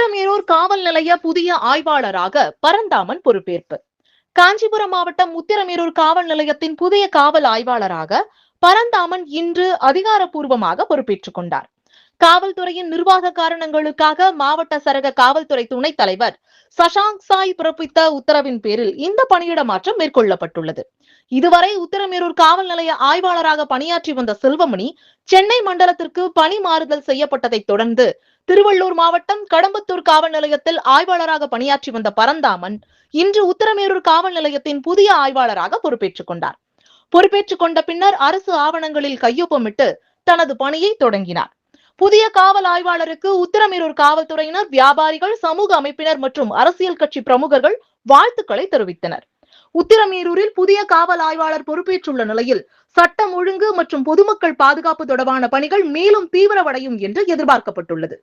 உத்திரமேரூர் காவல் நிலைய புதிய ஆய்வாளராக பரந்தாமன் பொறுப்பேற்பு. காஞ்சிபுரம் மாவட்டம் உத்திரமேரூர் காவல் நிலையத்தின் புதிய காவல் ஆய்வாளராக பரந்தாமன் இன்று அதிகாரப்பூர்வமாக பொறுப்பேற்றுக் கொண்டார். காவல்துறையின் நிர்வாக காரணங்களுக்காக மாவட்ட சரக காவல்துறை துணைத் தலைவர் சஷாங்க் சாய் பிறப்பித்த உத்தரவின் பேரில் இந்த பணியிட மாற்றம் மேற்கொள்ளப்பட்டுள்ளது. இதுவரை உத்திரமேரூர் காவல் நிலைய ஆய்வாளராக பணியாற்றி வந்த செல்வமணி சென்னை மண்டலத்திற்கு பணி மாறுதல் செய்யப்பட்டதை தொடர்ந்து திருவள்ளூர் மாவட்டம் கடம்பத்தூர் காவல் நிலையத்தில் ஆய்வாளராக பணியாற்றி வந்த பரந்தாமன் இன்று உத்திரமேரூர் காவல் நிலையத்தின் புதிய ஆய்வாளராக பொறுப்பேற்றுக் கொண்டார். பொறுப்பேற்றுக் கொண்ட பின்னர் அரசு ஆவணங்களில் கையொப்பமிட்டு தனது பணியை தொடங்கினார். புதிய காவல் ஆய்வாளருக்கு உத்திரமேரூர் காவல்துறையினர், வியாபாரிகள், சமூக அமைப்பினர் மற்றும் அரசியல் கட்சி பிரமுகர்கள் வாழ்த்துக்களை தெரிவித்தனர். உத்திரமேரூரில் புதிய காவல் ஆய்வாளர் பொறுப்பேற்றுள்ள நிலையில் சட்டம் ஒழுங்கு மற்றும் பொதுமக்கள் பாதுகாப்பு தொடர்பான பணிகள் மேலும் தீவிரமடையும் என்று எதிர்பார்க்கப்பட்டுள்ளது.